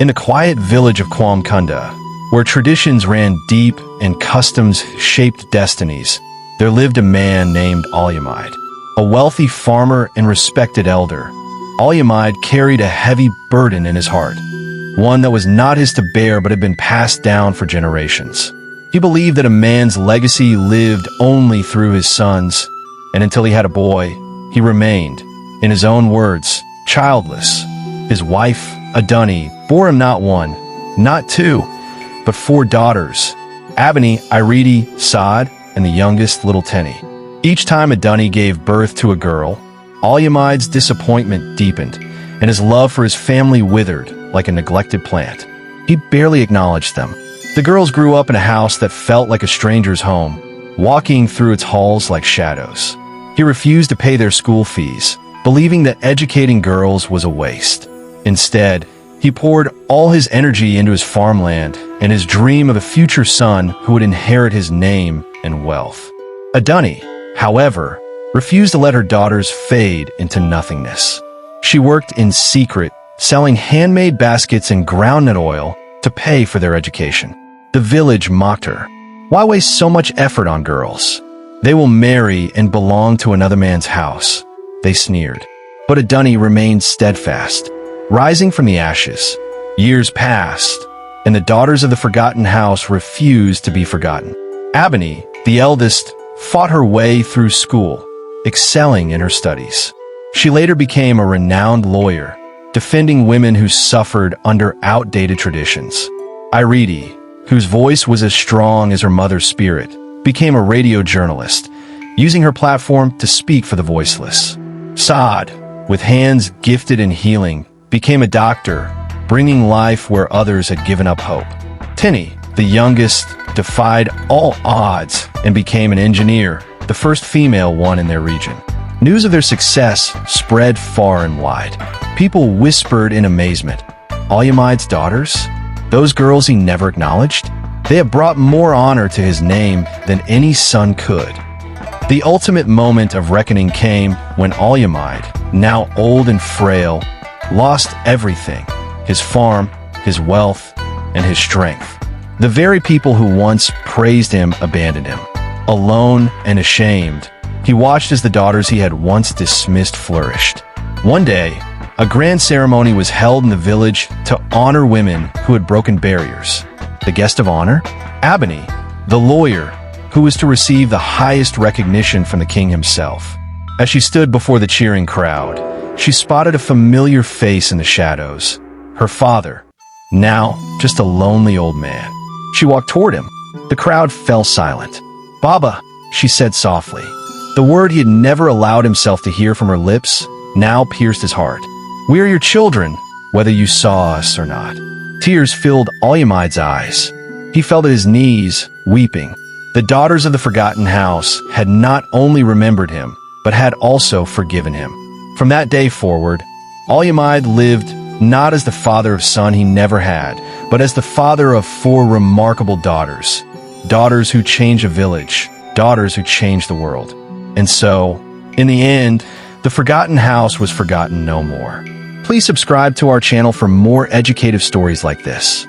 In the quiet village of Quamkunda, where traditions ran deep and customs shaped destinies, there lived a man named Alyamide, a wealthy farmer and respected elder. Alyamide carried a heavy burden in his heart, one that was not his to bear but had been passed down for generations. He believed that a man's legacy lived only through his sons, and until he had a boy, he remained, in his own words, childless. His wife, Adunni, bore him not one, not two, but 4 daughters, Abani, Iridi, Saad, and the youngest, little Tenny. Each time Adunni gave birth to a girl, Alyamide's disappointment deepened, and his love for his family withered like a neglected plant. He barely acknowledged them. The girls grew up in a house that felt like a stranger's home, walking through its halls like shadows. He refused to pay their school fees, believing that educating girls was a waste. Instead, he poured all his energy into his farmland and his dream of a future son who would inherit his name and wealth. Adunni, however, refused to let her daughters fade into nothingness. She worked in secret, selling handmade baskets and groundnut oil to pay for their education. The village mocked her. Why waste so much effort on girls? They will marry and belong to another man's house, they sneered. But Adunni remained steadfast. Rising from the ashes, years passed, and the daughters of the forgotten house refused to be forgotten. Abani, the eldest, fought her way through school, excelling in her studies. She later became a renowned lawyer, defending women who suffered under outdated traditions. Iridi, whose voice was as strong as her mother's spirit, became a radio journalist, using her platform to speak for the voiceless. Saad, with hands gifted in healing, became a doctor, bringing life where others had given up hope. Tenny, the youngest, defied all odds and became an engineer, the first female one in their region. News of their success spread far and wide. People whispered in amazement. Alyamide's daughters? Those girls he never acknowledged? They have brought more honor to his name than any son could. The ultimate moment of reckoning came when Alyamide, now old and frail, lost everything: his farm, his wealth, and his strength. The very people who once praised him abandoned him. Alone and ashamed, he watched as the daughters he had once dismissed flourished. One day, a grand ceremony was held in the village to honor women who had broken barriers. The guest of honor? Abani, the lawyer, who was to receive the highest recognition from the king himself. As she stood before the cheering crowd, she spotted a familiar face in the shadows. Her father, now just a lonely old man. She walked toward him. The crowd fell silent. "Baba," she said softly. The word he had never allowed himself to hear from her lips now pierced his heart. "We are your children, whether you saw us or not." Tears filled Alyamide's eyes. He fell to his knees, weeping. The daughters of the forgotten house had not only remembered him, but had also forgiven him. From that day forward, Alyamide lived not as the father of son he never had, but as the father of 4 remarkable daughters. Daughters who change a village, daughters who change the world. And so, in the end, the forgotten house was forgotten no more. Please subscribe to our channel for more educative stories like this.